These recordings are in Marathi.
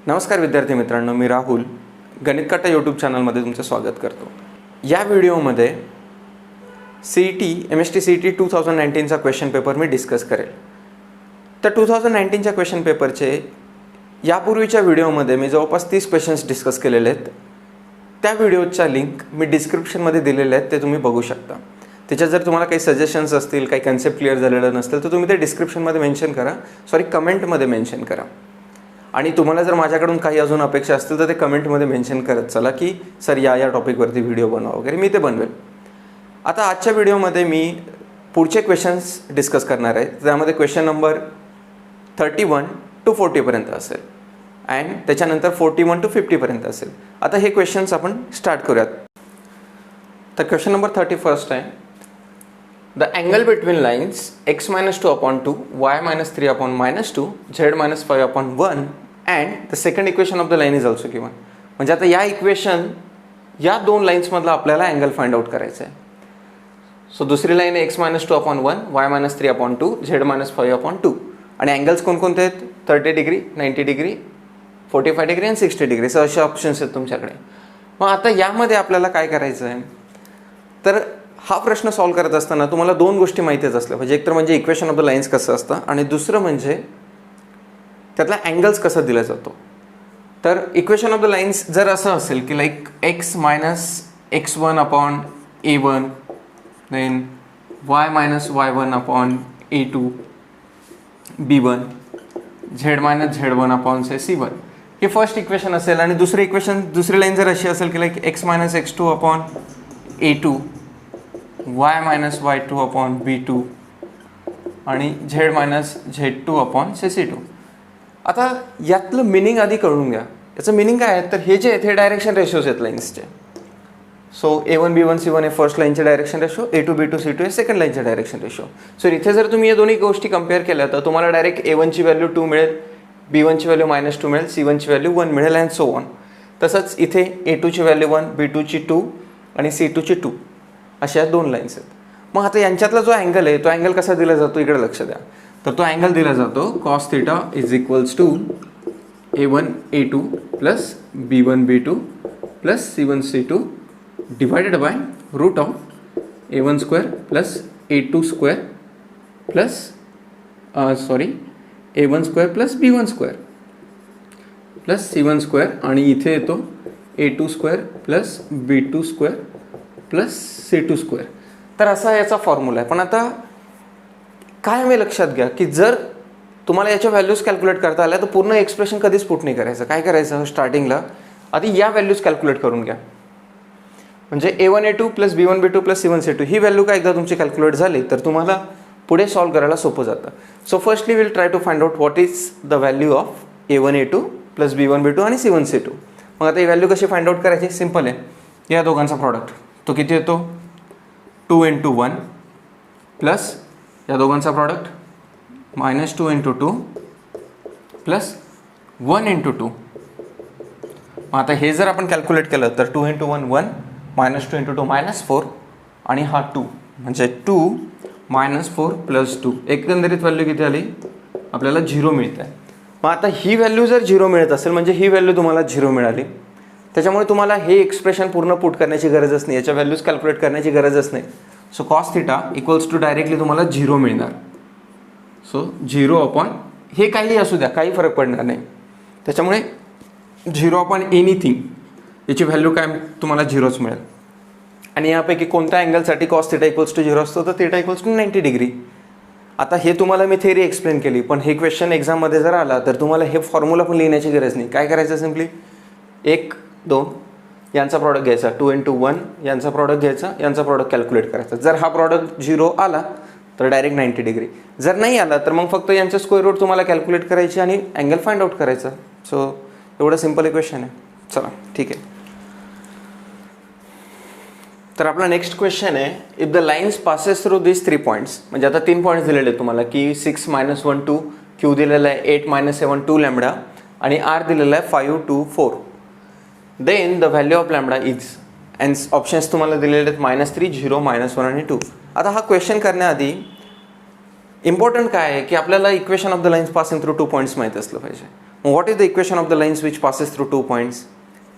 नमस्कार विद्यार्थी मित्रांनो, मी राहुल गणित काटा यूट्यूब चॅनलमध्ये तुमचं स्वागत करतो. या व्हिडिओमध्ये MST CET 2019चा क्वेश्चन पेपर मी डिस्कस करेल. तर 2019च्या क्वेश्चन पेपरचे यापूर्वीच्या व्हिडिओमध्ये मी जवळपास 30 क्वेश्चन्स डिस्कस केलेले आहेत. त्या व्हिडिओच्या लिंक मी डिस्क्रिप्शनमध्ये दिलेले आहेत, ते तुम्ही बघू शकता. त्याच्यात जर तुम्हाला काही सजेशन्स असतील, काही कन्सेप्ट क्लिअर झालेलं नसतील तर तुम्ही ते डिस्क्रिप्शनमध्ये मेन्शन करा, कमेंटमध्ये मेन्शन करा. आणि तुम्हाला जर माझ्याकडून काही अजून अपेक्षा असतील तर ते कमेंटमध्ये मेन्शन करत चला की सर या टॉपिकवरती व्हिडिओ बनवा वगैरे, मी ते बनवेल. आता आजच्या व्हिडिओमध्ये मी पुढचे क्वेश्चन्स डिस्कस करणार आहे. त्यामध्ये क्वेश्चन नंबर 31 to 40पर्यंत असेल अँड त्याच्यानंतर 41 to 50पर्यंत असेल. आता हे क्वेश्चन्स आपण स्टार्ट करूयात. तर क्वेश्चन नंबर 31 आहे, the angle between lines x-2/2, y-3/-2, z-5/1 and the second equation of the line is also given. म्हणजे आता या दोन लाईन्समधला आपल्याला अँगल फाइंड आउट करायचं आहे. सो दुसरी लाईन आहे x-2/1, y-3/2, z-5/2 आणि अँगल्स कोणकोणते आहेत? 30 डिग्री, 90 डिग्री, 45 डिग्री आणि 60 डिग्री. सो असे ऑप्शन्स आहेत तुमच्याकडे. मग आता यामध्ये आपल्याला काय करायचं आहे, तर हा प्रश्न सॉल्व्ह करत असताना तुम्हाला दोन गोष्टी माहितीच असल्या पाहिजे. एक तर म्हणजे इक्वेशन ऑफ द लाईन्स कसं असतं आणि दुसरं म्हणजे त्यातला अँगल्स कसा दिला जातो. तर इक्वेशन ऑफ द लाईन्स जर असं असेल की like x-x1/a1 then y-y1/a2 b1 z-z1/c1 हे फर्स्ट इक्वेशन असेल आणि दुसरी लाईन जर अशी असेल की लाईक x-x2/a2 y-y2/b2 आणि z-z2/c2. आता यातलं मिनिंग आधी कळून घ्या. याचं मिनिंग काय आहे, तर हे जे आहेत हे डायरेक्शन रेशोज आहेत लाईन्सचे. सो a1 b1 c1 हे फर्स्ट लाईनचे direction ratio, a2 b2 c2 हे सेकंड लाईनचे डायरेक्शन रेशो. सो इथे जर तुम्ही या दोन्ही गोष्टी कम्पेअर केल्या तर तुम्हाला डायरेक्ट a1 ची व्हॅल्यू 2 मिळेल, b1 ची व्हॅल्यू -2 मिळेल, c1 ची व्हॅल्यू 1 मिळेल अँड सो ऑन. तसंच इथे a2 ची व्हॅल्यू 1, b2 ची 2 आणि c2 ची 2 अशा दोन लाईन्स आहेत. मग आता यांच्यातला जो अँगल आहे तो अँगल कसा दिला जातो इकडे लक्ष द्या. तर तो अँगल दिला जातो cos θ = a1 a2 plus b1 b2 plus c1 c2 divided by root of a1 square plus a2 square plus a1 square plus b1 square plus c1 square आणि इथे येतो a2 square plus b2 square plus c2 square. तर असा याचा फॉर्म्युला आहे. पण आता काय मी लक्षात घ्या की जर तुम्हाला याच्या व्हॅल्यूज कॅल्क्युलेट करता आल्या तर पूर्ण एक्सप्रेशन कधीच पुट नाही करायचं. काय करायचं, स्टार्टिंगला आधी या व्हॅल्यूज कॅल्क्युलेट करून घ्या. म्हणजे a1 a2 plus b1 b2 plus c1 c2 ही व्हॅल्यू काय एकदा तुमची कॅल्क्युलेट झाली तर तुम्हाला पुढे सॉल्व्ह करायला सोपं जातं. So firstly will try to find out what is the value of a1 a2 plus b1 b2 आणि c1 c2. मग आता ही व्हॅल्यू कशी फाइंड आउट करायची, सिम्पल आहे. या दोघांचा प्रॉडक्ट तो किती येतो, 2 × 1 प्लस या दोघांचा प्रॉडक्ट -2 × 2 प्लस 1 × 2. मग आता हे जर आपण कॅल्क्युलेट केलं तर 2 × 1 1, -2 × 2 -4 आणि हा 2 म्हणजे 2 -4 प्लस 2. एकंदरीत व्हॅल्यू किती आली आपल्याला 0 मिळते. मग आता ही व्हॅल्यू जर 0 मिळत असेल म्हणजे ही व्हॅल्यू तुम्हाला 0 मिळाली. त्याच्यामुळे तुम्हाला हे एक्सप्रेशन पूर्ण पुट करण्याची गरजच नाही, याच्या व्हॅल्यूज कॅल्क्युलेट करण्याची गरजच नाही. सो cos θ = डायरेक्टली तुम्हाला 0 मिळणार. सो 0 हे काही असू द्या, काही फरक पडणार नाही. त्याच्यामुळे 0 एनिथिंग याची व्हॅल्यू काय तुम्हाला 0च मिळेल. आणि यापैकी कोणत्या अँगलसाठी cos θ = 0 असतो, तर θ = 90 डिग्री. आता हे तुम्हाला मी थेरी एक्सप्लेन केली, पण हे क्वेश्चन एक्झाममध्ये जर आला तर तुम्हाला हे फॉर्म्युला पण लिहिण्याची गरज नाही. काय करायचं, सिम्पली 1 2 यांचा प्रॉडक्ट घ्यायचा, 2 × 1 यांचा प्रॉडक्ट घ्यायचा, यांचा प्रॉडक्ट कॅल्क्युलेट करायचा. जर हा प्रॉडक्ट 0 आला तर डायरेक्ट 90 डिग्री. जर नाही आला तर मग फक्त यांचं स्क्वेअर रूट तुम्हाला कॅल्क्युलेट करायची आणि अँगल फाइंड आउट करायचा. सो एवढं सिम्पल इक्वेशन आहे. चला ठीक आहे. तर आपला नेक्स्ट क्वेश्चन आहे, if the lines passes through this 3 points. म्हणजे आता 3 पॉईंट्स दिलेले आहेत तुम्हाला की 6 - 1 2, Q दिलेला आहे 8 - 7 2 लॅम्बडा आणि R दिलेला आहे 5 2 4. Then the value of lambda is and options तुम्हाला दिलेले आहेत -3 0 -1 आणि 2. आता हा क्वेश्चन करण्याआधी इम्पॉर्टंट काय आहे की आपल्याला equation of the lines passing through 2 points माहीत असलं पाहिजे. What is the equation of the lines which passes through 2 points?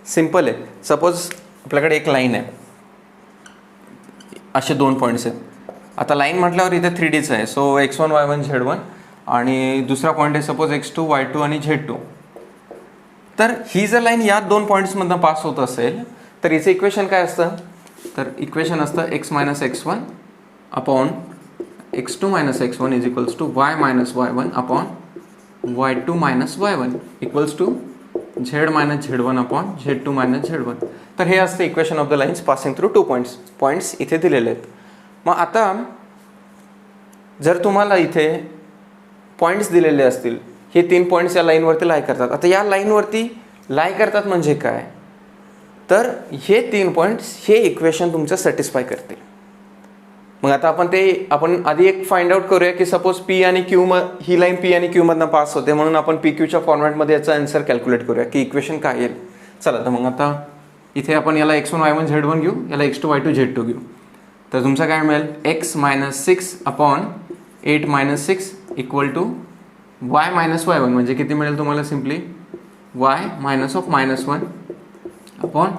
Simple आहे. सपोज आपल्याकडे एक लाईन आहे, असे 2 पॉईंट्स आहेत. आता लाईन म्हटल्यावर इथे 3Dचं आहे, सो x1 y1 z1 आणि दुसरा पॉईंट आहे सपोज x2 y2 आणि z2. तर ही जर लाईन या 2 पॉईंट्समधनं पास होत असेल तर हिचं इक्वेशन काय असतं? तर इक्वेशन असतं x minus x1 upon x2 minus x1 is equals to y minus y1 upon y2 minus y1 equals to z minus z1 upon z2 minus z1. तर हे असतं equation of the lines passing through 2 points. Points इथे दिलेले आहेत. मग आता जर तुम्हाला इथे पॉईंट्स दिलेले असतील, हे 3 पॉईंट्स या लाईनवरती लाय करतात. आता या लाईनवरती लाय करतात म्हणजे काय? तर हे 3 पॉईंट्स हे इक्वेशन तुमचं सॅटिस्फाय करतील. मग आता आपण आधी एक फाइंड आउट करूया की सपोज पी आणि क्यू ही लाईन पी आणि क्यू मधनं पास होते, म्हणून आपण पी क्यूच्या फॉर्मॅटमध्ये याचा आन्सर कॅल्क्युलेट करूया की इक्वेशन काय येईल. चला तर मग आता इथे आपण याला x1 y1 z1 घेऊ, याला x2 y2 z2 घेऊ. तर तुमचं काय मिळेल? x minus 6 upon 8 minus 6 equal to y minus y1 म्हणजे किती मिळेल तुम्हाला? Simply y minus of minus 1 upon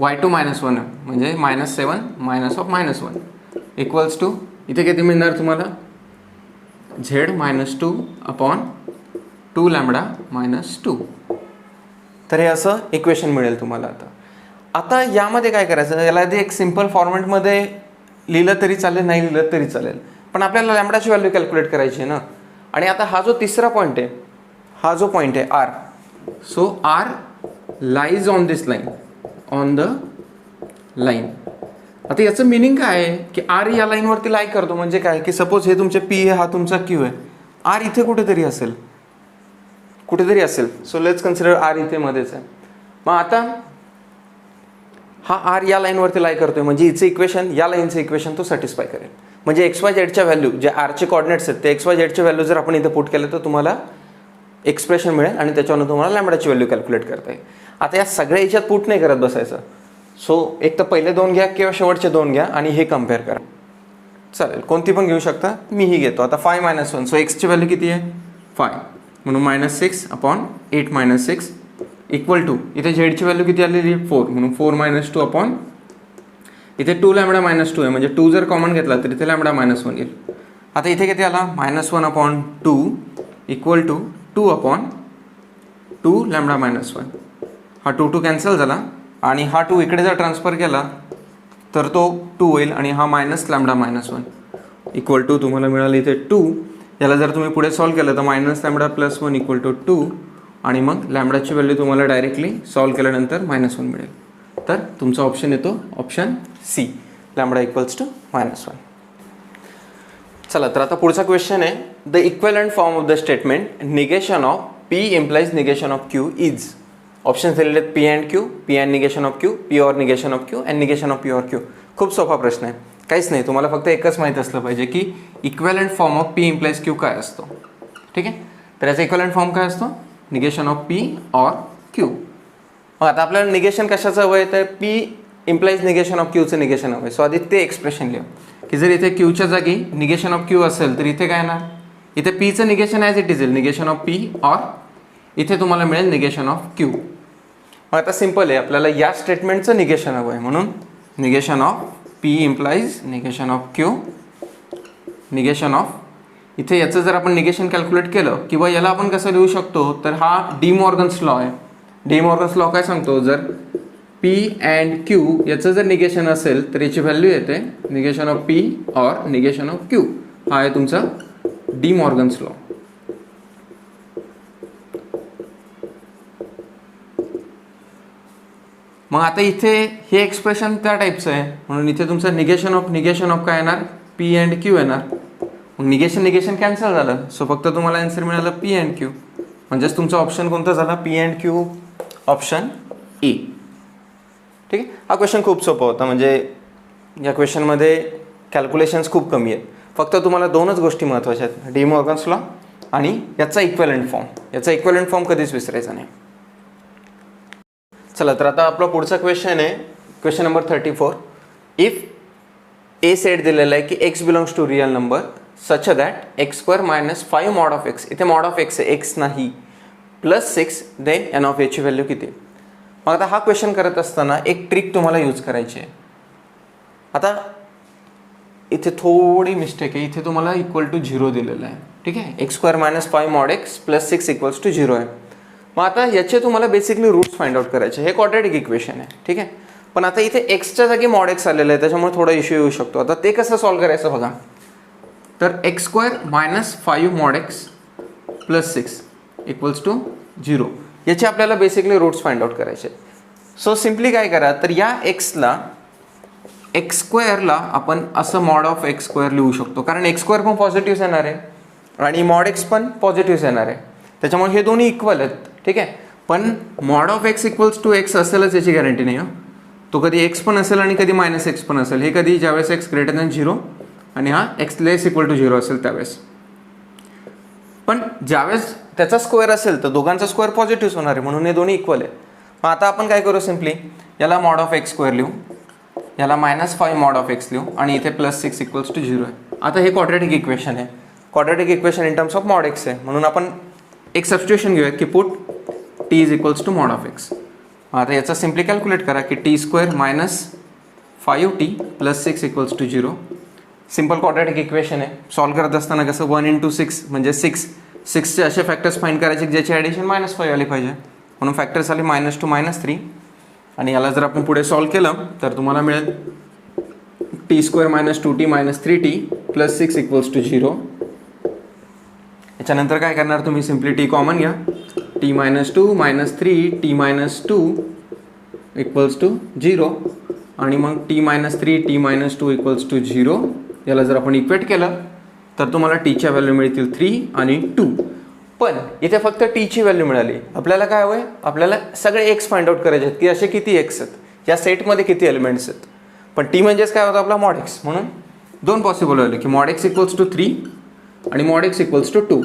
y2 minus 1 म्हणजे minus 7 minus of minus 1 equals to इथे किती मिळणार तुम्हाला? z minus 2 upon 2 lambda minus 2. तर हे असं इक्वेशन मिळेल तुम्हाला. आता यामध्ये काय करायचं? याला आधी एक सिम्पल फॉर्मॅटमध्ये लिहिलं तरी चालेल, नाही लिहिलं तरी चालेल, पण आपल्याला लॅम्बडाची व्हॅल्यू कॅल्क्युलेट करायची आहे ना. आणि आता हा जो तिसरा पॉईंट आहे, हा जो पॉईंट आहे R, so R lies on this line, on the line. आता याचं मिनिंग काय आहे की आर या लाईनवरती लाय करतो म्हणजे काय की सपोज हे तुमचे पी आहे, हा तुमचा क्यू आहे, आर इथे कुठेतरी असेल. सो लेट्स कन्सिडर आर इथे मध्येच आहे. मग आता हा आर या लाईनवरती लाय करतोय म्हणजे हिचं इक्वेशन, या लाईनचं इक्वेशन तो सॅटिस्फाय करेल. म्हणजे XYZच्या व्हॅल्यू, जे आरचे कॉर्डिनेट्स आहेत ते XYZचे व्हॅल्यू जर आपण इथे पुट केलं तर तुम्हाला एक्सप्रेशन मिळेल आणि त्याच्यावरून तुम्हाला लॅम्बडाची व्हॅल्यू कॅल्क्युलेट करता येईल. आता या सगळ्या याच्यात पुट नाही करत बसायचं. सो एक तर पहिले 2 घ्या किंवा शेवटचे 2 घ्या आणि हे कम्पेअर करा. चालेल, कोणती पण घेऊ शकता. मी ही घेतो. आता 5 मायनस 1, सो एक्सची व्हॅल्यू किती आहे? 5, म्हणून minus 6 upon 8 minus 6 equal to इथे झेडची व्हॅल्यू किती आलेली आहे? 4, म्हणून 4 मायनस 2 अपॉन इथे 2 लॅम्बडा मायनस 2 आहे म्हणजे 2 जर कॉमन घेतला तर इथे लॅम्बडा मायनस 1 येईल. आता इथे किती आला? Minus 1 upon 2 equal to 2 upon 2 lambda minus 1. हा 2 कॅन्सल झाला आणि हा 2 इकडे जर ट्रान्सफर केला तर तो 2 होईल आणि हा minus lambda minus 1 equal to तुम्हाला मिळालं इथे 2. याला जर तुम्ही पुढे सॉल्व केलं तर minus lambda plus 1 equal to 2 आणि मग लॅम्बडाची व्हॅल्यू तुम्हाला डायरेक्टली सॉल्व केल्यानंतर मायनस 1 मिळेल. तर तुमचा ऑप्शन येतो option C, lambda equals to minus 1. चला तर आता पुढचा क्वेश्चन आहे, the equivalent form of the statement negation of P implies negation of Q is. Options दिलेले आहेत P and Q, P and negation of Q, P or negation of Q and negation of p or Q. खूप सोपा प्रश्न आहे, काहीच नाही. तुम्हाला फक्त एकच माहीत असलं पाहिजे की equivalent form of P implies Q काय असतो. ठीक आहे, तर याचा इक्विव्हॅलंट फॉर्म काय असतो? Negation of p or q. मग आता आपल्याला निगेशन कशाचं हवं आहे? तर पी इम्प्लाइज निगेशन ऑफ क्यूचं निगेशन हवं आहे. सो आधी ते एक्सप्रेशन लिहा की जर इथे क्यूच्या जागी निगेशन ऑफ क्यू असेल तर इथे काय येणार? इथे पीचं निगेशन ॲज इट इज येईल, निगेशन ऑफ पी ऑर इथे तुम्हाला मिळेल निगेशन ऑफ क्यू. मग आता सिम्पल आहे, आपल्याला या स्टेटमेंटचं निगेशन हवं आहे म्हणून negation of P implies negation of Q, negation of इथे याचं जर आपण निगेशन कॅल्क्युलेट केलं किंवा याला आपण कसं लिहू शकतो तर हा डी मॉर्गन्स लॉ आहे. डी मॉर्गन्स लॉ काय सांगतो? जर पी अँड क्यू याचं जर निगेशन असेल तर याची व्हॅल्यू येते negation of p or negation of Q. हा आहे तुमचा डी मॉर्गन्स लॉ. मग आता इथे हे एक्सप्रेशन त्या टाईपचं आहे म्हणून इथे तुमचं निगेशन ऑफ काय येणार? पी अँड क्यू येणार. मग निगेशन कॅन्सल झालं, सो फक्त तुम्हाला आन्सर मिळालं पी अँड क्यू. म्हणजेच तुमचा ऑप्शन कोणता झाला? P and Q, option A. ठीक आहे, हा क्वेश्चन खूप सोपा होता. म्हणजे या क्वेश्चनमध्ये कॅल्क्युलेशन्स खूप कमी आहेत. फक्त तुम्हाला 2च गोष्टी महत्त्वाच्या आहेत, डी मॉर्गन्स लॉ आणि याचा इक्विव्हॅलंट फॉर्म. याचा इक्विव्हॅलंट फॉर्म कधीच विसरायचा नाही. चला तर आता आपला पुढचा क्वेश्चन आहे question number 34. If a set दिलेला आहे की x belongs to real number such that x² - 5 mod of x, इथे mod of x आहे, x नाही, प्लस 6 देन एन ऑफ एची व्हॅल्यू किती. मग आता हा क्वेश्चन करत असताना एक ट्रिक तुम्हाला यूज करायची आहे. आता इथे थोडी मिस्टेक आहे, इथे तुम्हाला इक्वल टू 0 दिलेलं आहे. ठीक आहे, x square minus 5 mod x plus 6 equals to 0 आहे. मग आता याचे तुम्हाला बेसिकली रूट्स फाइंड आउट करायचे. हे क्वाड्रॅटिक इक्वेशन आहे. ठीक आहे, पण आता इथे एक्सच्या जागी मॉड एक्स आलेलं आहे, त्याच्यामुळे थोडा इश्यू येऊ शकतो. आता ते कसं सॉल्व्ह करायचं बघा. तर x square minus 5 mod x plus 6 equals to 0 याचे आपल्याला बेसिकली रूट्स फाइंड आउट करायचे. सो सिम्पली काय करा, तर या एक्सला एक्स स्क्वेअरला आपण असं मॉड ऑफ एक्स स्क्वेअर लिहू शकतो, कारण एक्स स्क्वेअर पण पॉझिटिव्ह येणार आहे आणि मॉड एक्स पण पॉझिटिव्ह येणार आहे, त्याच्यामुळे हे दोन्ही इक्वल आहेत. ठीक आहे, पण mod of x equals to x असेलच याची गॅरंटी नाही. तो कधी एक्स पण असेल आणि कधी मायनस एक्स पण असेल. हे कधी ज्यावेळेस एक्स ग्रेटर दॅन 0 आणि हा एक्स लेस इक्वल टू 0 असेल त्यावेळेस. पण ज्यावेळेस त्याचा स्क्वेअर असेल तर दोघांचा स्क्वेअर पॉझिटिव्ह होणार आहे, म्हणून हे दोन्ही इक्वल आहे. मग आता आपण काय करू, सिम्पली याला मॉड ऑफ एक्स स्क्वेअर लिहू, याला मायनस 5 मॉड ऑफ एक्स लिहू आणि इथे प्लस 6 इक्वल्स टू 0 आहे. आता हे क्वाड्रॅटिक इक्वेशन आहे. Quadratic equation in terms of mod x आहे, म्हणून आपण एक सबस्टिट्यूशन घेऊया की put t is equals to mod of x. आता याचा सिम्पली कॅल्क्युलेट करा की t square minus 5t plus 6 equals to 0. Simple quadratic equation आहे. सॉल्व्ह करत असताना कसं 1 into 6 म्हणजे 6चे असे फॅक्टर्स फाइंड करायचे ज्याची ॲडिशन -5 आली पाहिजे, म्हणून फॅक्टर्स आले -2 -3. आणि याला जर आपण पुढे सॉल्व्ह केलं तर तुम्हाला मिळेल t square minus 2t minus 3t plus 6 equals to 0. याच्यानंतर काय करणार तुम्ही, सिम्पली टी कॉमन घ्या, टी -2 -3 टी -2 इक्वल्स टू 0 आणि मग टी -3 टी -2 इक्वल्स टू 0. याला जर आपण इक्वेट केलं तर तुम्हाला टीच्या व्हॅल्यू मिळतील 3 आणि 2. पण इथे फक्त टीची व्हॅल्यू मिळाली. आपल्याला काय हवं आहे, आपल्याला सगळे एक्स फाइंड आउट करायचे आहेत की असे किती एक्स आहेत, या सेटमध्ये किती एलिमेंट्स आहेत. पण टी म्हणजेच काय होतं आपला मॉड एक्स, म्हणून दोन पॉसिबल झाले की मॉड एक्स इक्वल्स टू 3 आणि mod x equals to 2.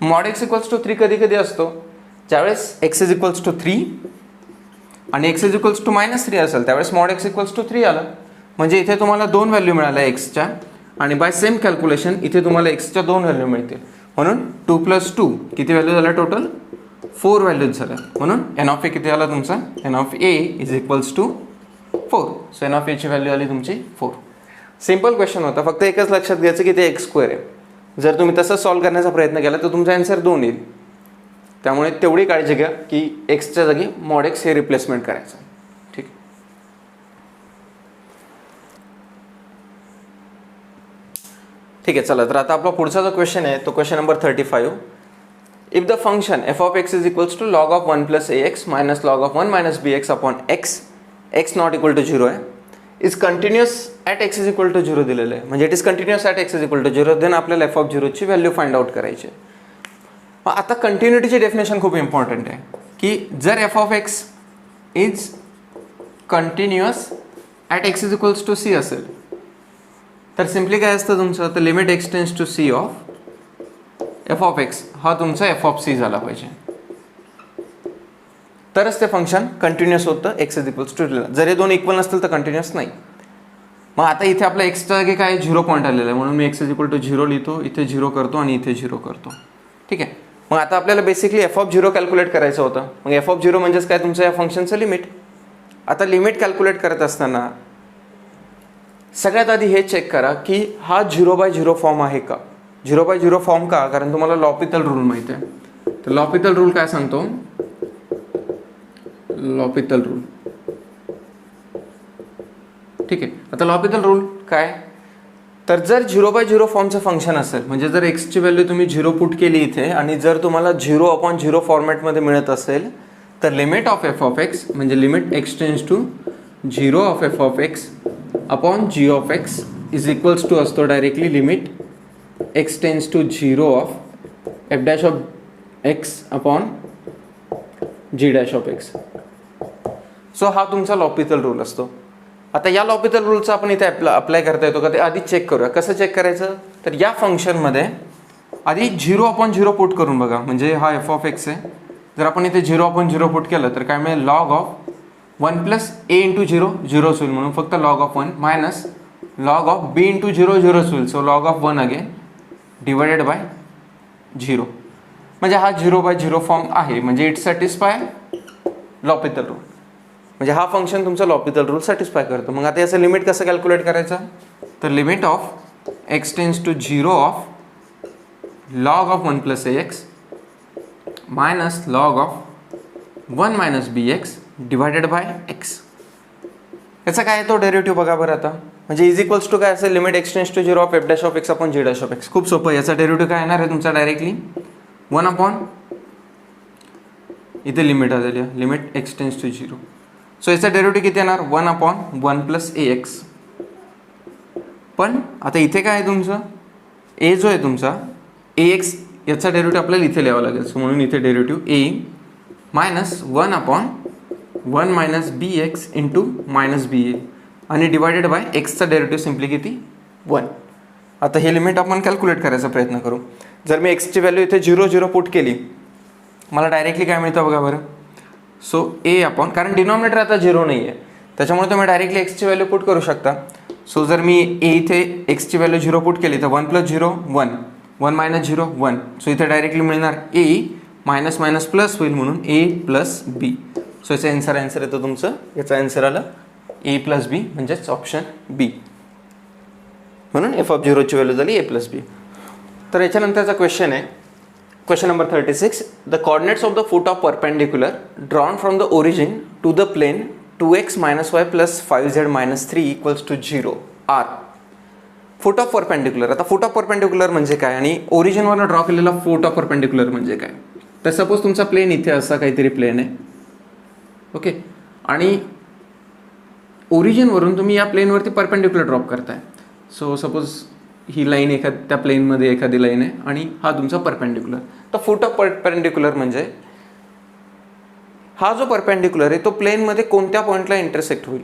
Mod x equals to 3 कधी कधी असतो ज्यावेळेस एक्स इज इक्वल्स टू 3 आणि एक्स इज इक्वल्स टू -3 असेल त्यावेळेस मॉड एक्स इक्वल्स टू 3 आलं. म्हणजे इथे तुम्हाला 2 व्हॅल्यू मिळाल्या एक्सच्या आणि बाय सेम कॅल्क्युलेशन इथे तुम्हाला एक्सच्या 2 व्हॅल्यू मिळतील. म्हणून 2 + 2 किती व्हॅल्यू झाल्या, टोटल 4 व्हॅल्यूज झाल्या. म्हणून एन ऑफ ए किती आला तुमचा, n of A is equals to 4. So n of एची व्हॅल्यू आली तुमची 4. सिम्पल क्वेश्चन होता, फक्त एकच लक्षात घ्यायचं की ते एक्स स्क्वेअर आहे. जर तुम्ही तसं सॉल्व्ह करण्याचा प्रयत्न केला तर तुमचा आन्सर 2 येईल. त्यामुळे तेवढी काळजी घ्या की एक्सच्या जागी मॉड एक्स हे रिप्लेसमेंट करायचं. ठीक, ठीक आहे. चला, तर आता आपला पुढचा जो क्वेश्चन आहे तो question number 35. If the function f of x is equals to log of 1 + ax minus log of 1 - bx upon x, x not equal to 0 आहे, is continuous at x is equal to 0 दिलेलं आहे. म्हणजे it is continuous at x is equal to 0. Then आपल्याला एफ ऑफ 0ची व्हॅल्यू फाइंड आउट करायची. आता कंटिन्युटीची डेफिनेशन खूप इम्पॉर्टंट आहे की जर f of x is continuous at x is equals to c असेल तर सिम्पली काय असतं तुमचं, तर limit x tends to c of f of x हा तुमचा एफ ऑफ सी झाला पाहिजे, तरच ते फंक्शन कंटिन्युअस होतं एक्स इज इक्वल्स टू 0. जर हे दोन इक्वल नसतील तर कंटिन्युअस नाही. मग आता इथे आपल्या एक्सच्या जागी काय 0 पॉईंट आलेला आहे, म्हणून मी एक्स इज इक्वल टू 0 लिहितो, इथे 0 करतो आणि इथे 0 करतो. ठीक आहे. मग आता आपल्याला बेसिकली एफ ऑफ 0 कॅल्क्युलेट करायचं होतं. मग एफ ऑफ 0 म्हणजेच काय, तुमचं या फंक्शनचं लिमिट. आता लिमिट कॅल्क्युलेट करत असताना सगळ्यात आधी हे चेक करा की हा 0/0 फॉर्म आहे का. 0/0 फॉर्म का, कारण तुम्हाला लॉपिथल रूल माहिती आहे. तर लॉपिथल रूल काय सांगतो, लॉपिथल रूल. ठीक आहे. आता लॉपिथल रूल काय, तर जर 0/0 फॉर्मचं फंक्शन असेल, म्हणजे जर एक्सची व्हॅल्यू तुम्ही 0 पुट केली इथे आणि जर तुम्हाला 0/0 फॉर्मॅटमध्ये मिळत असेल तर limit of f of x म्हणजे limit x tends to 0 of f of x upon g of x is equals to असतो directly limit x tends to 0 of f dash of x upon g dash of x. So हा तुमचा लॉपिथल रूल असतो. आता या लॉपिथल रूलचा आपण इथे अप्लाय करता येतो का ते आधी चेक करूया. कसं चेक करायचं, तर या फंक्शनमध्ये आधी 0/0 पुट करून बघा. म्हणजे हा एफ ऑफ एक्स आहे, जर आपण इथे 0/0 पुट केलं तर काय मिळेल, लॉग ऑफ 1 + a × 0 0 होईल, म्हणून फक्त log of 1 minus log of b × 0 0 होईल. So log of 1 again divided by 0. म्हणजे हा 0/0 फॉर्म आहे, म्हणजे इट सॅटिस्फाय लॉपिथल रूल, म्हणजे हा फंक्शन तुमचं लॉपिथल रूल सॅटिस्फाय करतो. मग आता याचं लिमिट कसं कॅल्क्युलेट करायचं, तर limit of x tends to 0 of log of 1 plus ax minus log of 1 minus bx divided by x. याचा काय तो डेरिव्हेटिव्ह बघा बरं आता, म्हणजे इज इक्वल्स टू काय असेल, limit x tends to 0 of f dash of x upon g dash of x. खूप सोपं, याचा डेरिव्हेटिव्ह काय येणार आहे तुमचा डायरेक्टली 1 अपॉन, इथे लिमिट आलेली आहे, limit x tends to 0. So याचा डेरिव्हेटिव्ह किती येणार 1 अपॉन 1 प्लस ax. पण आता इथे काय आहे तुमचं a जो आहे तुमचा ax, याचा डेरिव्हेटिव्ह आपल्याला इथे लिहावा लागेल. सो म्हणून इथे derivative a minus 1 upon 1 minus bx into minus ba आणि डिवायडेड बाय एक्सचा डेरिव्हेटिव्ह सिम्पली किती 1. आता हे लिमिट आपण कॅल्क्युलेट करायचा प्रयत्न करू. जर मी एक्सची व्हॅल्यू इथे 0 पुट केली, मला डायरेक्टली काय मिळतं बघा बरं. सो a अपॉन, कारण डिनॉमिनेटर आता 0 नाही आहे त्याच्यामुळे तुम्ही डायरेक्टली एक्सची व्हॅल्यू पुट करू शकता. सो जर मी a इथे एक्सची व्हॅल्यू 0 पुट केली तर 1 प्लस 0 1, 1 मायनस 0 1. सो इथे डायरेक्टली मिळणार a मायनस मायनस प्लस होईल म्हणून a प्लस b. सो याचा आन्सर येतो तुमचं, याचा आन्सर आला a प्लस बी, म्हणजेच ऑप्शन बी. म्हणून एफ ऑफ 0ची व्हॅल्यू झाली a प्लस बी. तर याच्यानंतरचा क्वेश्चन आहे, question number 36. The coordinates of the foot of perpendicular drawn from the origin to the plane 2x minus y plus 5z minus 3 equals to 0 are. Foot of perpendicular, आता फुट ऑफ परपेंडिक्युलर म्हणजे काय आणि ओरिजिनवरनं ड्रॉ केलेला फुट ऑफ परपेंडिक्युलर म्हणजे काय. तर सपोज तुमचा प्लेन इथे असा काहीतरी प्लेन आहे, ओके, आणि ओरिजिनवरून तुम्ही या प्लेनवरती परपेंडिक्युलर ड्रॉप करताय. सो सपोज ही लाईन त्या प्लेनमध्ये एखादी लाईन आहे आणि हा तुमचा परपेंडिक्युलर. तर फुट ऑफ परपेंडिक्युलर म्हणजे हा जो परपेंडिक्युलर आहे तो प्लेनमध्ये कोणत्या पॉईंटला इंटरसेक्ट होईल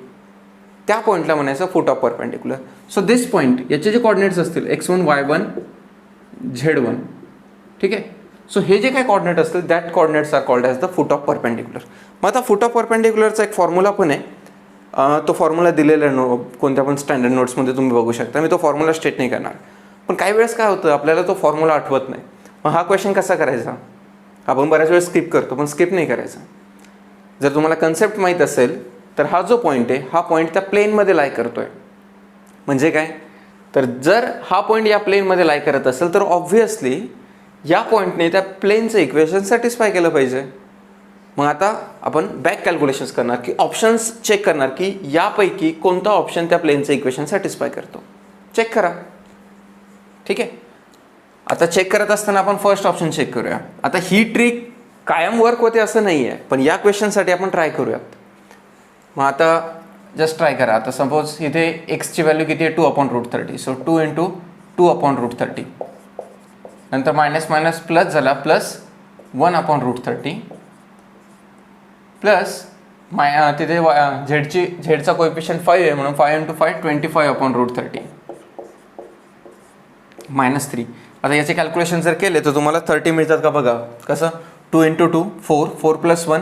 त्या पॉईंटला म्हणायचं foot of perpendicular. So this point, याचे जे कॉर्डिनेट्स असतील x1 y1 z1, ठीक आहे. सो हे जे काही कॉर्डिनेट असतील that coordinates are called as the foot of perpendicular. मग आता फुट ऑफ परपेंडिक्युलरचा एक फॉर्म्युला पण आहे, तो फॉर्म्युला दिलेला आहे कोणत्या पण स्टँडर्ड नोट्समध्ये तुम्ही बघू शकता. मी तो फॉर्म्युला स्टेट नाही करणार, पण काही वेळेस काय होतं आपल्याला तो फॉर्म्युला आठवत नाही. मग हा क्वेश्चन कसा करायचा, आपण बऱ्याच वेळेस स्किप करतो, पण स्किप नाही करायचा. जर तुम्हाला कन्सेप्ट माहीत असेल तर हा जो पॉईंट आहे हा पॉईंट त्या प्लेनमध्ये लाय करतोय. म्हणजे काय, तर जर हा पॉईंट या प्लेनमध्ये लाय करत असेल तर ऑब्व्हियसली या पॉईंटने त्या प्लेनचं इक्वेशन सॅटिस्फाय केलं पाहिजे. मग आता आपण बॅक कॅल्क्युलेशन्स करणार की ऑप्शन्स चेक करणार की यापैकी कोणता ऑप्शन त्या प्लेनचं इक्वेशन सॅटिस्फाय करतो. चेक करा, ठीक आहे. आता चेक करत असताना आपण फर्स्ट ऑप्शन चेक करूया. आता ही ट्रिक कायम वर्क होते असं नाही आहे, पण या क्वेश्चनसाठी आपण ट्राय करूयात. मग आता जस्ट ट्राय करा. आता सपोज इथे एक्सची व्हॅल्यू किती आहे 2/√30. सो 2 इंटू 2/√30, नंतर मायनस मायनस प्लस झाला प्लस 1/√30 प्लस तिथे झेडचा कोएफिशियंट 5 आहे म्हणून 5 इंटू 5 25/√30 मायनस 3. आता याचे कॅल्क्युलेशन जर केले तर तुम्हाला 30 मिळतात का बघा. कसं, 2 इंटू 2 4, 4 प्लस 1,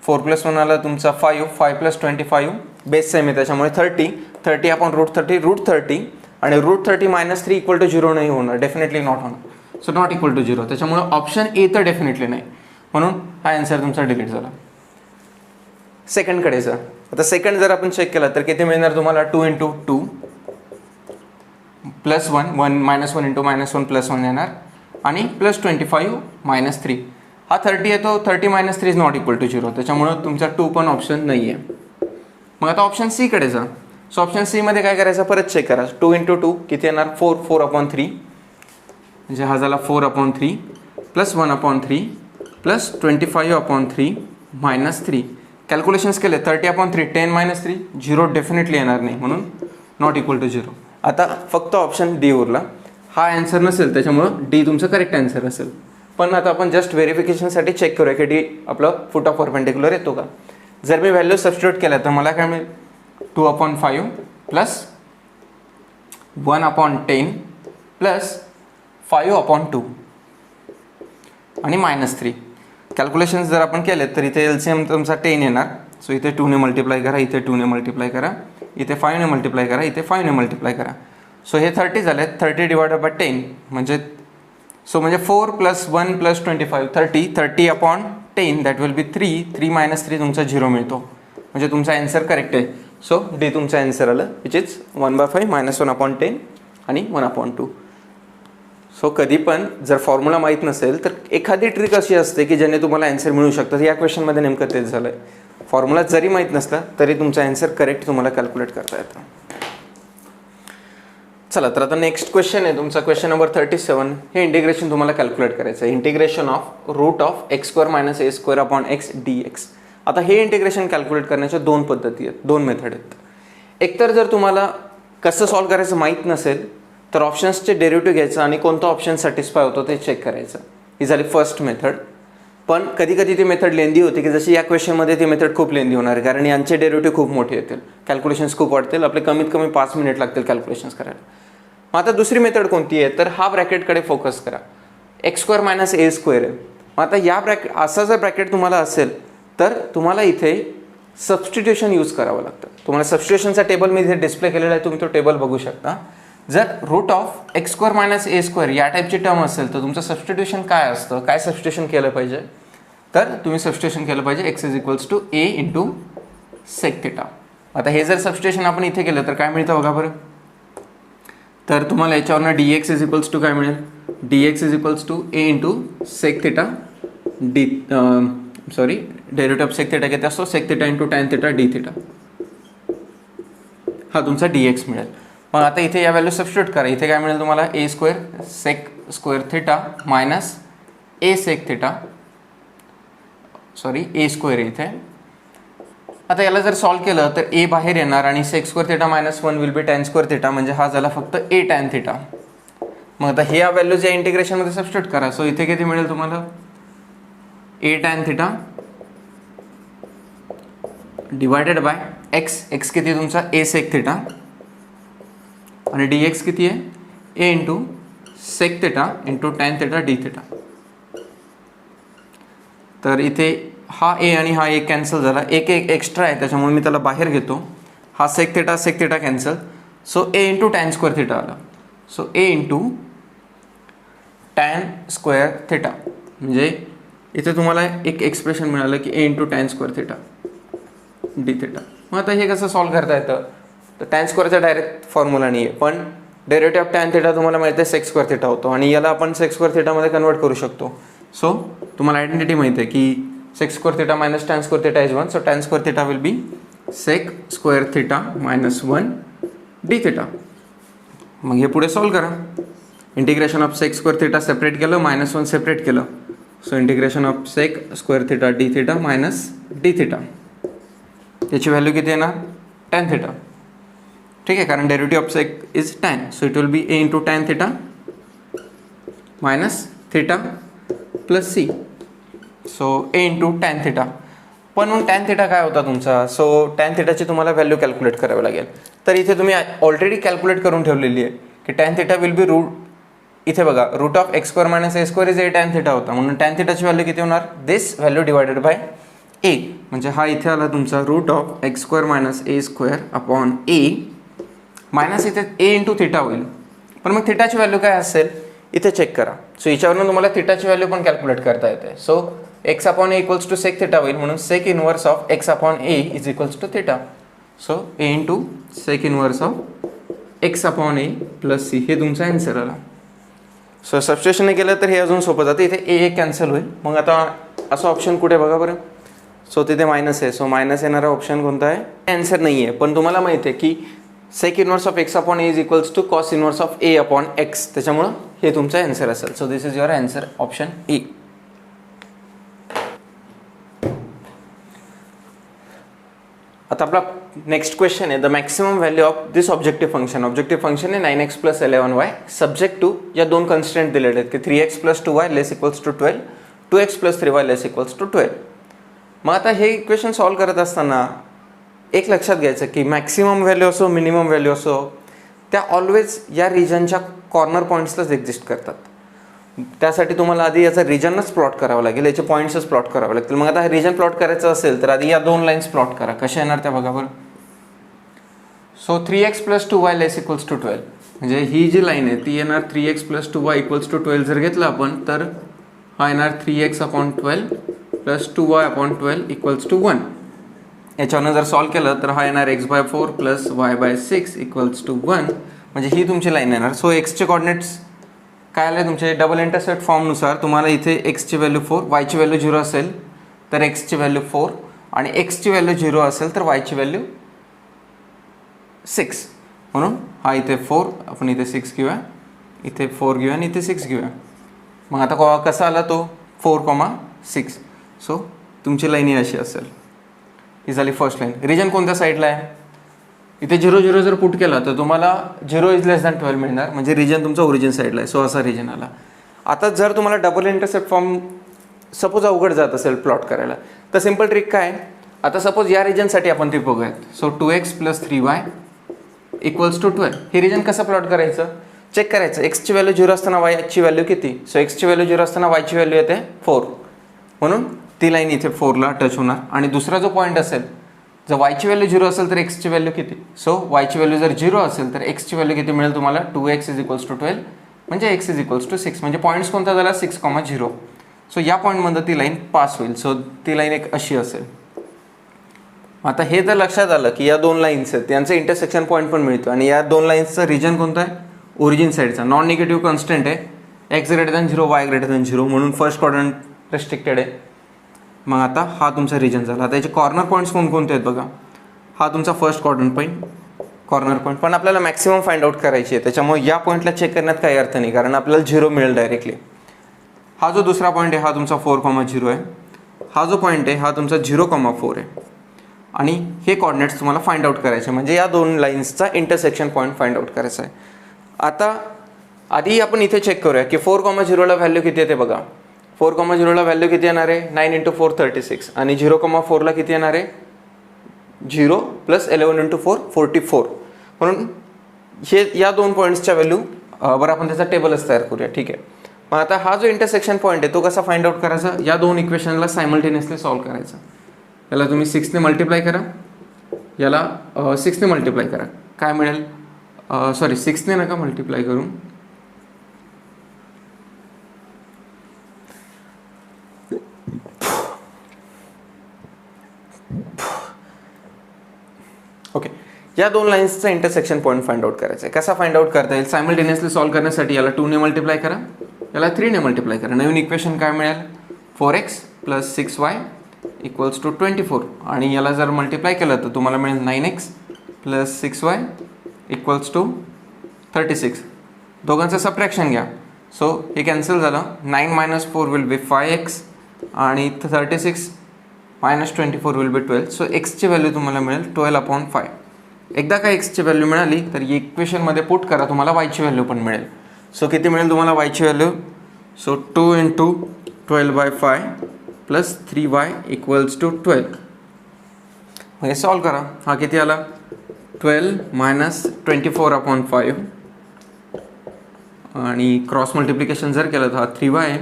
4 प्लस 1 आला तुमचा 5, 5 प्लस 25, बेस सेम आहे त्याच्यामुळे 30/√30 √30 आणि √30 मायनस 3 इक्वल टू 0 नाही होणार, डेफिनेटली नॉट होणार. सो नॉट इक्वल टू 0, त्याच्यामुळे ऑप्शन ए तर डेफिनेटली नाही, म्हणून हा आन्सर तुमचा डिलीट झाला. सेकंडकडे जा. आता सेकंड जर आपण चेक केला तर किती मिळणार तुम्हाला 2 into 2 plus 1 minus 1 into minus 1 plus 1 येणार आणि प्लस 25 मायनस 3. हा 30 येतो, 30 minus 3 is not equal to 0, त्याच्यामुळं तुमचा 2 पण ऑप्शन नाही आहे. मग आता ऑप्शन सी कडे जा. सो ऑप्शन सी मध्ये काय करायचं परत चेक करा. 2 इंटू 2 किती येणार 4, 4/3 म्हणजे हा झाला 4/3 प्लस 1/3 प्लस 25/3 मायनस 3. कॅल्क्युलेशन्स केले 30/3 10 मायनस 3 0 डेफिनेटली येणार नाही, म्हणून नॉट इक्वल टू 0. आता फक्त ऑप्शन डी उरला. हा आन्सर नसेल त्याच्यामुळं डी तुमचं करेक्ट आन्सर असेल. पण आता आपण जस्ट व्हेरिफिकेशनसाठी चेक करूया की डी आपलं फुट ऑफ परपेंडिक्युलर येतो का. जर मी व्हॅल्यू सबस्टिट्यूट केल्या तर मला काय मिळेल 2/5 प्लस 1/10 प्लस 5/2 आणि मायनस 3. कॅल्क्युलेशन्स जर आपण केले तर इथे LCM तुमचा 10 येणार. सो इथे 2ने मल्टिप्लाय करा, इथे 2ने मल्टिप्लाय करा, इथे 5ने मल्टिप्लाय करा, इथे 5ने मल्टिप्लाय करा. सो हे 30 झाले. 30 डिवायडेड बाय 10 म्हणजे सो म्हणजे 4 + 1 + 25 30 30 अपॉन 10 दॅट विल बी 3 3 - 3 तुमचा 0 मिळतो, म्हणजे तुमचा आन्सर करेक्ट आहे. सो डी तुमचा आन्सर आलं, विच इज 1/5 - 1/10 आणि 1/2. सो कधी पण जर फॉर्म्युला माहीत नसेल तर एखादी ट्रिक अशी असते की ज्याने तुम्हाला आन्सर मिळू शकतं. या क्वेश्चनमध्ये नेमकं तेच झालं आहे. फॉर्म्युला जरी माहीत नसला तरी तुमचा आन्सर करेक्ट तुम्हाला कॅल्क्युलेट करता येतं. चला तर आता नेक्स्ट क्वेश्चन आहे तुमचा क्वेश्चन नंबर 37. हे इंटिग्रेशन तुम्हाला कॅल्क्युलेट करायचं आहे. Integration of √(x²-a² x dx). आता हे इंटिग्रेशन कॅल्क्युलेट करण्याच्या दोन पद्धती आहेत, दोन मेथड आहेत. एकतर जर तुम्हाला कसं सॉल्व्ह करायचं माहीत नसेल तर ऑप्शन्सचे डेरिव्हेटिव्ह घ्यायचं आणि कोणतं ऑप्शन सॅटिस्फाय होतो ते चेक करायचं. ही झाली फर्स्ट मेथड. पण कधी कधी ती मेथड लेंदी होती की जशी या क्वेश्चनमध्ये ती मेथड खूप लेंदी होणार आहे, कारण यांचे डेरिव्हेटिव्ह खूप मोठे येतील, कॅल्क्युलेशन्स खूप वाढतील, आपले कमीत कमी 5 मिनिट लागतील कॅल्क्युलेशन्स करायला. मग आता दुसरी मेथड कोणती आहे तर हा ब्रॅकेटकडे फोकस करा. x² - a² आहे. मग आता या असा जर ब्रॅकेट तुम्हाला असेल तर तुम्हाला इथे सबस्टिट्यूशन यूज करावं लागतं. तुम्हाला सबस्टिट्यूशनचा टेबल मी इथे डिस्प्ले केलेला आहे, तुम्ही तो टेबल बघू शकता. जर √(x²-a² या टाईपची टर्म असेल तर तुमचं सबस्टिट्यूशन काय असतं, काय सबस्टिट्यूशन केलं पाहिजे तर तुम्ही सबस्टिट्यूशन केलं पाहिजे x = a × sec². आता हे जर सबस्टिट्यूशन आपण इथे केलं तर काय मिळतं बघा बरं. तर तुम्हाला याच्यावरनं dx = काय मिळेल, dx = a × sec² d sorry derivative of sec² किती असतो, sec² × tan θ dθ. हा तुमचा dx मिळेल. मग आता इथे या व्हॅल्यू सबस्टिट्यूट करा. इथे काय मिळेल तुम्हाला a² sec² - a sec², sorry a² इथे. आता याला जर सॉल्व्ह केलं तर a बाहेर येणार आणि sec² θ - 1 विल बी tan² θ, म्हणजे हा झाला फक्त a tan θ. मग आता हे या व्हॅल्यूज या इंटिग्रेशनमध्ये सबस्टिट्यूट करा. सो इथे किती मिळेल तुम्हाला a tan θ divided by x किती तुमचा a sec² आणि dx किती आहे a × sec² × tan θ dθ. तर इथे हा a आणि हा एक कॅन्सल झाला, एक एक्स्ट्रा आहे त्याच्यामुळे मी त्याला बाहेर घेतो. हा sec² cancel, so a × tan² θ आला. सो a × tan² θ, म्हणजे इथे तुम्हाला एक एक्सप्रेशन मिळालं की a × tan² θ dθ. मग आता हे कसं सॉल्व्ह करता येतं तर tan² डायरेक्ट फॉर्म्युला नाही आहे, पण डेरिव्हेटिव्ह ऑफ tan θ तुम्हाला माहिती आहे sec² θ होतो आणि याला आपण sec² θ मध्ये कन्वर्ट करू शकतो. सो तुम्हाला आयडेंटिटी माहिती आहे की sec² θ - tan² θ is 1, so tan² θ will be sec² θ - 1 dθ. मग हे पुढे सॉल्व्ह करा. इंटिग्रेशन ऑफ sec² θ सेपरेट केलं, -1 सेपरेट केलं. So integration of sec² θ dθ - dθ, त्याची व्हॅल्यू किती येणार tan θ. ठीक आहे, कारण derivative of sec is tan, so it will be a × tan θ - θ + c. So a × tan θ. पण मग tan θ काय होता तुमचा, सो tan θ ची तुम्हाला व्हॅल्यू कॅल्क्युलेट करावी लागेल. तर इथे तुम्ही ऑलरेडी कॅल्क्युलेट करून ठेवलेली आहे की tan θ विल बी इथे बघा √(x²-a² इज a tan θ होता, म्हणून tan θ ची व्हॅल्यू किती होणार, दिस व्हॅल्यू डिवायडेड बाय a, म्हणजे हा इथे आला तुमचा √(x²-a² अपॉन a मायनस इथे a × θ होईल. पण मग θ ची व्हॅल्यू काय असेल इथे चेक करा. सो याच्यावरून तुम्हाला θ ची व्हॅल्यू पण कॅल्क्युलेट करता येते. सो x/a = sec² होईल, म्हणून sec−1 of x/a is equals to θ. So a × sec−1 of x/a + c हे तुमचा आन्सर आला. सो सबस्टिट्यूशन नाही केलं तर हे अजून सोपं जातं. इथे a कॅन्सल होईल. मग आता असं ऑप्शन कुठे बघा बरं, सो तिथे मायनस आहे, सो मायनस येणारा ऑप्शन कोणता आहे, आन्सर नाही आहे. पण तुम्हाला माहिती आहे की sec−1 of x/a is equals to cos−1 of a/x, त्याच्यामुळं हे तुमचा आन्सर असेल. So this is your answer option E. आता आपला नेक्स्ट क्वेश्चन आहे the maximum value of this objective function. Objective function आहे 9x + 11y सब्जेक्ट टू या दोन कन्स्टंट दिलेले आहेत की 3x + 2y ≤ 12, 2x + 3y ≤ 12. मग आता हे इक्वेशन सॉल्व्ह करत असताना एक लक्षात घ्यायचं की मॅक्सिमम व्हॅल्यू असो मिनिमम व्हॅल्यू असो त्या ऑलवेज या रिजनच्या कॉर्नर पॉईंट्सलाच एक्झिस्ट करतात. त्यासाठी तुम्हाला आधी याचा रिजनच प्लॉट करावं लागेल, याचे पॉईंट्सच प्लॉट करावे लागतील. मग आता रिजन प्लॉट करायचं असेल तर आधी या दोन लाईन्स प्लॉट करा. कशा येणार त्या बघा बरं. सो 3x + 2y ≤ 12, म्हणजे ही जी लाईन आहे ती येणार 3x + 2y = 12 जर घेतलं आपण तर हा येणार 3x/12 + 2y/12 = 1. याच्यावरनं जर सॉल्व केलं तर हा येणार x/4 + y/6 = 1. म्हणजे ही तुमची लाईन येणार. सो एक्सचे कॉर्डिनेट्स काय आले तुमचे डबल इंटरसेप्ट फॉर्मनुसार तुम्हाला इथे एक्सची व्हॅल्यू 4, वायची व्हॅल्यू 0 असेल तर एक्सची व्हॅल्यू 4 आणि एक्सची व्हॅल्यू 0 असेल तर वायची व्हॅल्यू 6. म्हणून हा इथे 4, आपण इथे 6 घेऊया, इथे 4 घेऊया आणि इथे 6 घेऊया. मग आता कसा आला तो 4,6. सो तुमची लाईन ही अशी असेल. ही झाली फर्स्ट लाईन. रिजन कोणत्या साईडला आहे? इथे 0 0 जर पुट केला तर तुम्हाला 0 = 12 मिळणार, म्हणजे रिजन तुमचा ओरिजिन साईडला आहे. सो असा रिजन आला. आता जर तुम्हाला डबल इंटरसेप्ट फॉर्म सपोज अवघड जात असेल प्लॉट करायला तर सिम्पल ट्रिक काय, आता सपोज या रिजनसाठी आपण ते बघूयात. So 2x + 3y = 12. हे रिजन कसं प्लॉट करायचं, चेक करायचं. एक्सची व्हॅल्यू 0 असताना वायची व्हॅल्यू किती? सो एक्सची व्हॅल्यू 0 असताना वायची व्हॅल्यू येते 4. म्हणून ती लाईन इथे 4ला टच होणार. आणि दुसरा जो पॉईंट असेल, जर वायची व्हॅल्यू 0 असेल तर एक्सची व्हॅल्यू किती? सो वायची व्हॅल्यू जर 0 असेल तर एक्सची व्हॅल्यू किती मिळेल तुम्हाला? 2x = 12 म्हणजे x = 6. म्हणजे पॉईंट्स कोणता झाला? 6,0. सो या पॉईंटमध्ये ती लाईन पास होईल. सो ती लाईन एक अशी असेल. आता हे जर लक्षात आलं की या दोन लाईन्स आहेत त्यांचं इंटरसेक्शन पॉईंट पण मिळतो आणि या दोन लाईन्सचं रिजन कोणता आहे? ओरिजिन साईडचा. नॉन निगेटिव्ह कॉन्स्टंट आहे, x > 0 y > 0 म्हणून फर्स्ट क्वाड्रंट रेस्ट्रिक्टेड आहे. मग आता हा तुमचा रिजन झाला. आता याचे कॉर्नर पॉईंट्स कोणकोणते आहेत बघा. हा तुमचा first quadrant point, corner point. पण आपल्याला मॅक्सिमम फाइंड आउट करायची आहे, त्याच्यामुळे या पॉईंटला चेक करण्यात काही अर्थ नाही, कारण आपल्याला 0 मिळेल डायरेक्टली. हा जो दुसरा पॉईंट आहे हा तुमचा 4,0 आहे. हा जो पॉईंट आहे हा तुमचा 0,4 आहे. आणि हे कॉर्डिनेट्स तुम्हाला फाइंड आउट करायचे, म्हणजे या दोन लाईन्सचा इंटरसेक्शन पॉईंट फाइंड आउट करायचा आहे. आता आधी आपण इथे चेक करूया की 4,0ला व्हॅल्यू किती येते बघा. 4,0ला व्हॅल्यू किती येणार आहे? 9 × 4 36. आणि 0,4ला किती येणार आहे? 0 + 11 × 4 44. म्हणून हे या दोन पॉईंट्सच्या व्हॅल्यू बरं आपण त्याचा टेबलच तयार करूया. ठीक आहे. मग आता हा जो इंटरसेक्शन पॉईंट आहे तो कसा फाइंड आउट करायचा? या दोन इक्वेशनला सायमल्टेनियसली सॉल्व्ह करायचा. याला तुम्ही 6ने मल्टिप्लाय करा, याला 6ने मल्टिप्लाय करा. काय मिळेल? सॉरी 6ने नका मल्टिप्लाय करू, ओके. या दोन लाईन्सचा इंटरसेक्शन पॉईंट फाइंड आउट करायचा आहे. कसा फाइंड आउट करता येईल? सायमल्टेनियसली सॉल्व्ह करण्यासाठी याला 2ने मल्टिप्लाय करा, याला 3ने मल्टिप्लाय करा. नवीन इक्वेशन काय मिळेल? 4x + 6y = 24. आणि याला जर मल्टिप्लाय केलं तर तुम्हाला मिळेल 9x + 6y = 36. दोघांचं सबट्रॅक्शन घ्या. सो हे कॅन्सल झालं. 9 - 4 विल बी 5x आणि 36 - 24 विल बी 12. सो एक्सची व्हॅल्यू तुम्हाला मिळेल 12/5. एकदा का एक्सची व्हॅल्यू मिळाली तर इक्वेशनमध्ये पुट करा, तुम्हाला वायची व्हॅल्यू पण मिळेल. सो किती मिळेल तुम्हाला वायची व्हॅल्यू? So 2 × 12/5 + 3y = 12. म्हणजे सॉल्व करा. हा किती आला? 12 - 24/5 आणि क्रॉस मल्टिप्लिकेशन जर केलं तर हा 3y आहे.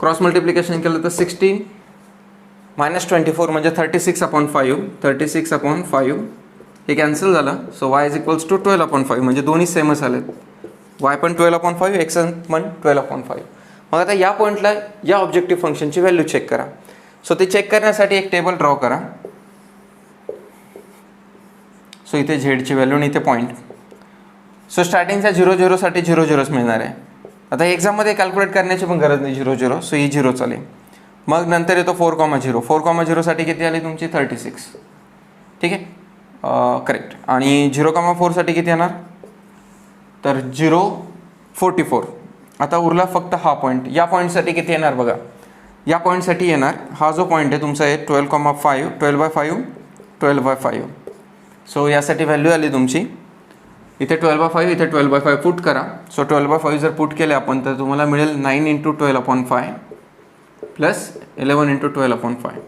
क्रॉस मल्टिप्लिकेशन केलं तर 16 - 24 म्हणजे 36/5. 36/5 हे कॅन्सल झालं. सो y = 12/5 म्हणजे दोन्ही सेमच आलेत. y पण 12/5, x पण 12/5. मग आता या पॉईंटला या ऑब्जेक्टिव्ह फंक्शनची व्हॅल्यू चेक करा. सो ते चेक करण्यासाठी एक टेबल ड्रॉ करा. सो इथे झेडची व्हॅल्यू आणि इथे पॉईंट. सो स्टार्टिंगच्या 0 0 साठी 0 0च मिळणार आहे. आता एक्झाममध्ये कॅल्क्युलेट करण्याची पण गरज नाही 0 0. सो ही 0 चालेल. मग नंतर येतो 4,0. 4,0 साठी किती आली तुमची? 36. ठीक आहे, करेक्ट. आणि 0,4 साठी किती येणार? तर 0,44. आता उरला फक्त हा पॉईंट. या पॉईंटसाठी किती येणार बघा. या पॉईंटसाठी येणार हा जो पॉईंट आहे तुमचा आहे 12,5 12/5 12/5. सो यासाठी व्हॅल्यू आली तुमची इथे 12/5, इथे 12/5 पुट करा. सो 12/5 जर पुट केले आपण तर तुम्हाला मिळेल 9 × 12/5 + 11 × 12/5.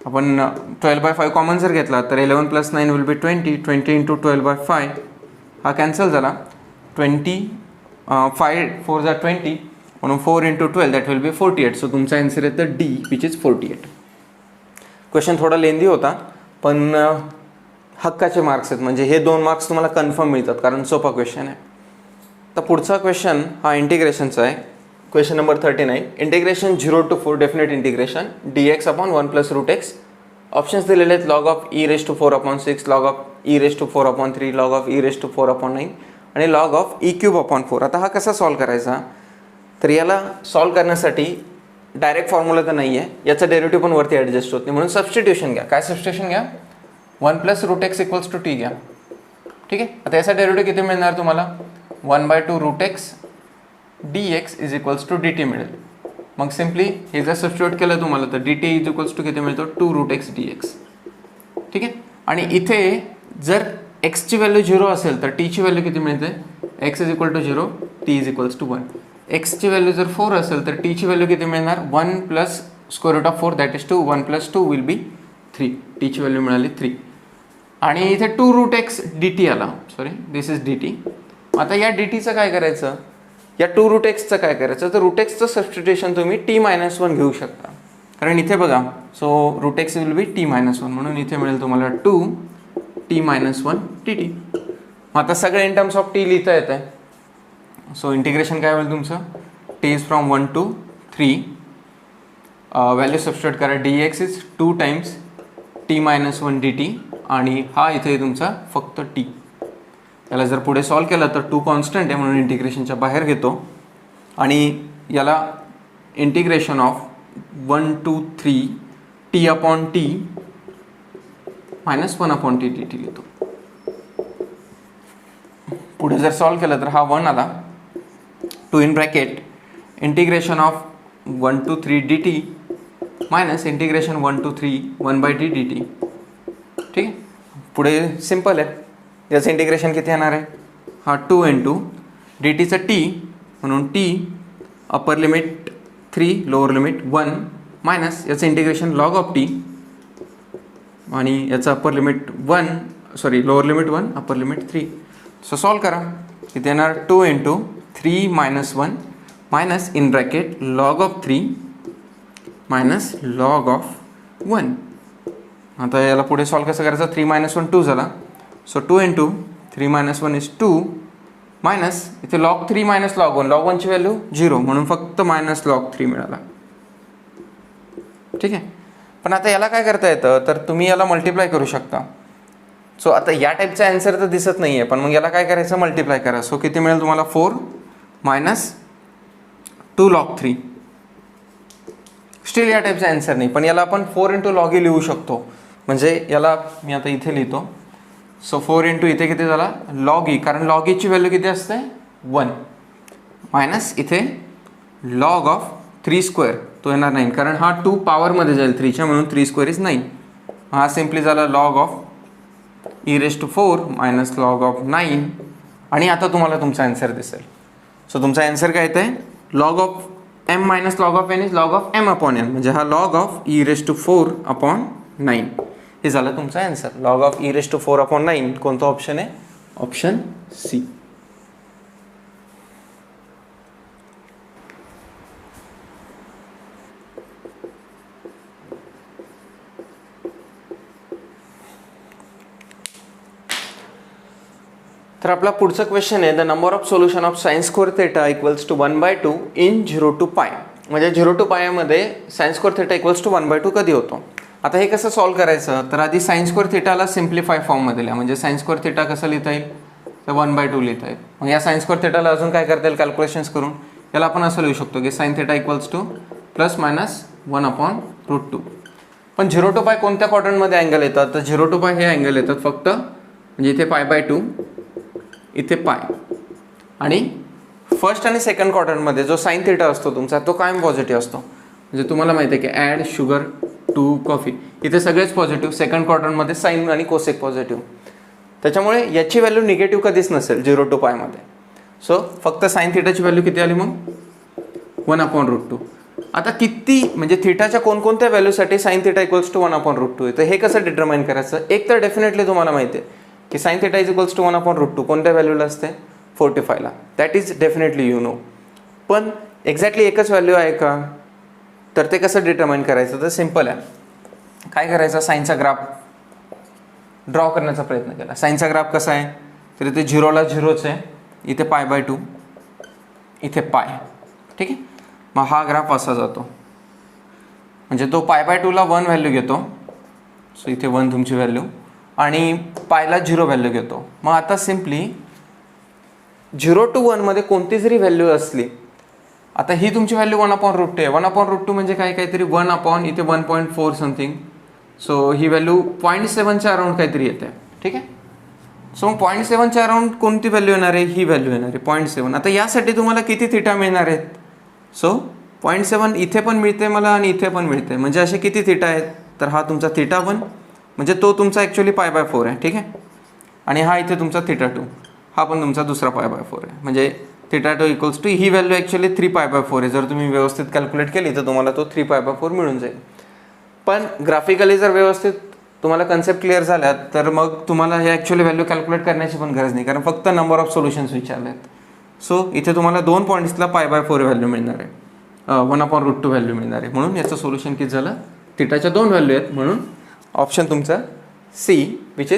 आपण 12/5 कॉमन जर घेतला तर 11 + 9 विल बी 20. 20 × 12/5 हा कॅन्सल झाला. 20 5 4 = 20 म्हणून 4 × 12 दॅट विल बी 48. सो तुमचा आन्सर येतं D विच इज 48. क्वेश्चन थोडा लेंदी होता पण हक्काचे मार्क्स आहेत, म्हणजे हे 2 मार्क्स तुम्हाला कन्फर्म मिळतात कारण सोपा क्वेश्चन आहे. तर पुढचा क्वेश्चन हा इंटिग्रेशनचा आहे. Question number 39. Integration 0 to 4 definite integration dx upon 1 plus root x. Options दिलेले आहेत log of e⁴/6, log of e⁴/3, log of e⁴/9 आणि लॉग ऑफ e³ 4. आता हा कसा सॉल्व करायचा, तर याला सॉल्व करण्यासाठी डायरेक्ट फॉर्म्युला तर नाही आहे, याचा डेरिव्हेटिव्ह पण वरती ॲडजस्ट होत नाही, म्हणून सबस्टिट्यूशन घ्या. काय सबस्टिट्यूशन घ्या, 1 plus root x equals to t घ्या. ठीक आहे. आता याचा डेरिव्हेटिव्ह किती मिळणार तुम्हाला, 1/2 root x dx is equals to dt मिळेल. मग सिम्पली हे जर सबस्टिट्यूट केलं तुम्हाला तर dt इज इक्वल्स टू किती मिळतो, 2 रूट एक्स dx. ठीक आहे. आणि इथे जर एक्सची व्हॅल्यू 0 असेल तर टीची व्हॅल्यू किती मिळते, x is equal to 0, t is equals to 1. एक्सची व्हॅल्यू जर 4 असेल तर टीची व्हॅल्यू किती मिळणार, 1 plus square root of 4 that is 2, 1 plus 2 will be 3. टीची व्हॅल्यू मिळाली 3. आणि इथे 2 रूट एक्स dt आला, सॉरी दिस इज dt. आता या dtचं काय करायचं, या 2 रूट एक्सचं काय करायचं, तर रूट एक्सचं सबस्टिट्यूशन तुम्ही t-1 घेऊ शकता. कारण इथे बघा, so root x will be t-1 म्हणून इथे मिळेल तुम्हाला 2t-1 dt. मग आता सगळं इन टर्म्स ऑफ t लिहिता येत आहे. सो इंटिग्रेशन काय होईल तुमचं, t is from 1 to 3, value substitute करा, dx is 2 times t-1 dt आणि हा इथे तुमचा फक्त t. याला जर पुढे सॉल्व केलं तर 2 कॉन्स्टंट आहे म्हणून इंटिग्रेशनच्या बाहेर घेतो आणि याला integration of 1 to 3 t upon t minus 1 upon t dt लिहितो. पुढे जर सॉल्व केलं तर हा 1 आला, 2 in bracket integration of 1 to 3 dt minus integration 1 to 3 1/t dt. ठीक आहे. पुढे सिम्पल आहे, याचं इंटिग्रेशन किती येणार आहे, हा 2 इंटू dtचं t म्हणून t upper limit 3 lower limit 1 minus याचं इंटिग्रेशन लॉग ऑफ t आणि याचं upper limit 1 sorry lower limit 1 upper limit 3. So solve करा, इथे येणार 2 into 3 minus 1 minus in bracket log of 3 minus log of 1. आता याला पुढे सॉल्व कसं करायचं, 3 मायनस 1 2 झाला. So 2 into 3 minus 1 is 2 minus इथे लॉग 3 मायनस लॉग 1, लॉग 1ची व्हॅल्यू 0 म्हणून फक्त मायनस लॉग 3 मिळाला. ठीक आहे. पण आता याला काय करता येतं, तर तुम्ही याला मल्टिप्लाय करू शकता. सो आता या टाईपचा आन्सर तर दिसत नाही आहे, पण मग याला काय करायचं, मल्टिप्लाय करा. सो किती मिळेल तुम्हाला, 4 मायनस 2 लॉग 3. स्टील या टाईपचा आन्सर नाही, पण याला आपण 4 इंटू लॉग ई लिहू शकतो. म्हणजे याला मी आता इथे लिहितो. सो 4 इंटू इथे किती झाला, लॉग ई, कारण लॉग ईची व्हॅल्यू किती असते 1 मायनस इथे लॉग ऑफ 3 स्क्वेअर, तो येणार 9 कारण हा 2 पॉवरमध्ये जाईल 3च्या म्हणून 3 स्क्वेअर इज 9. हा सिम्पली झाला log of e⁴ minus log of 9 आणि आता तुम्हाला तुमचा आन्सर दिसेल. सो तुमचा आन्सर काय येतं आहे, log of m minus log of n is log of m upon n, म्हणजे हा लॉग ऑफ e⁴ अपॉन 9 हे झालं तुमचा answer. Log of e⁴ upon 9 कोणता ऑप्शन आहे, ऑप्शन सी. तर आपला पुढचा क्वेश्चन आहे, the number of solution of sin² θ equals to 1/2 in 0 to π. म्हणजे 0 to π मध्ये sin² θ इक्वल्स टू 1/2 कधी होतो. आता हे कसं सॉल्व करायचं, तर आधी sin² θ सिम्प्लिफाय फॉर्ममध्ये लिहा. म्हणजे sin² θ कसं लिहिता येईल, तर 1/2 लिहिता येईल. मग या sin² θ ला अजून काय करता येईल, कॅल्क्युलेशन्स करून याला आपण असं लिहू शकतो की sin θ equals to plus minus 1/√2. पण 0 to π कोणत्या क्वाड्रंटमध्ये अँगल येतात, तर 0 to π हे अँगल येतात फक्त म्हणजे इथे π/2 इथे पाय आणि फर्स्ट आणि सेकंड क्वाड्रंटमध्ये जो sin θ असतो तुमचा तो कायम पॉझिटिव्ह असतो. म्हणजे तुम्हाला माहिती आहे की ॲड शुगर टू कॉफी इथे सगळेच पॉझिटिव्ह, सेकंड क्वाड्रंटमध्ये साईन आणि कोसेक पॉझिटिव्ह. त्याच्यामुळे याची व्हॅल्यू निगेटिव्ह कधीच नसेल 0 to π मध्ये. सो फक्त sin θ ची व्हॅल्यू किती आली मग 1/√2. आता किती म्हणजे थिटाच्या कोणकोणत्या व्हॅल्यूसाठी sin θ इक्वल्स टू 1/√2 तर हे कसं डिटरमाइन करायचं. एक तर डेफिनेटली तुम्हाला माहिती आहे की sin θ इज इक्वल्स टू 1/√2 कोणत्या व्हॅल्यूला असते 45ला, that is definitely you know. पण एक्झॅक्टली एकच व्हॅल्यू आहे का, तर ते कसं डिटरमाइन करायचं, तर सिम्पल आहे. काय करायचं, साईनचा ग्राफ ड्रॉ करण्याचा प्रयत्न केला. साईनचा ग्राफ कसा आहे, तर इथे 0ला 0च आहे, इथे π/2 इथे पाय. ठीक आहे, मग हा ग्राफ असा जातो. म्हणजे तो π/2ला 1 व्हॅल्यू घेतो. सो इथे 1 तुमची व्हॅल्यू आणि पायला 0 व्हॅल्यू घेतो. मग आता सिम्पली 0 to 1 मध्ये कोणती जरी व्हॅल्यू असली, आता ही तुमची व्हॅल्यू 1/√2 आहे. 1/√2 म्हणजे काहीतरी 1 इथे 1.4 समथिंग. सो ही व्हॅल्यू 0.7च्या अराउंड काहीतरी येते. ठीक आहे, सो मग 0.7च्या अराउंड कोणती व्हॅल्यू येणार आहे? ही व्हॅल्यू येणार आहे 0.7. आता यासाठी तुम्हाला किती थिटा मिळणार आहेत? सो 0.7 इथे पण मिळते मला आणि इथे पण मिळते. म्हणजे असे किती थिटा आहेत? तर हा तुमचा θ1 म्हणजे तो तुमचा ॲक्च्युली π/4 आहे. ठीक आहे, आणि हा इथे तुमचा θ2, हा पण तुमचा दुसरा π/4 आहे. म्हणजे θ2 इक्वल्स टू ही व्हॅल्यू ॲक्च्युली 3π/4 आहे. जर तुम्ही व्यवस्थित कॅल्क्युलेट केली तर तुम्हाला तो 3π/4 मिळून जाईल. पण ग्राफिकली जर व्यवस्थित तुम्हाला कन्सेप्ट क्लिअर झाल्यात तर मग तुम्हाला हे ॲक्च्युअली व्हॅल्यू कॅल्क्युलेट करण्याची पण गरज नाही, कारण फक्त नंबर ऑफ सोल्युशन्स विचारले आहेत. सो इथे तुम्हाला 2 पॉईंट्सला π/4 व्हॅल्यू मिळणार आहे, 1/√2 व्हॅल्यू मिळणार आहे. म्हणून याचं सोल्युशन किती झालं? θच्या 2 व्हॅल्यू आहेत. म्हणून ऑप्शन तुमचा सी विच इज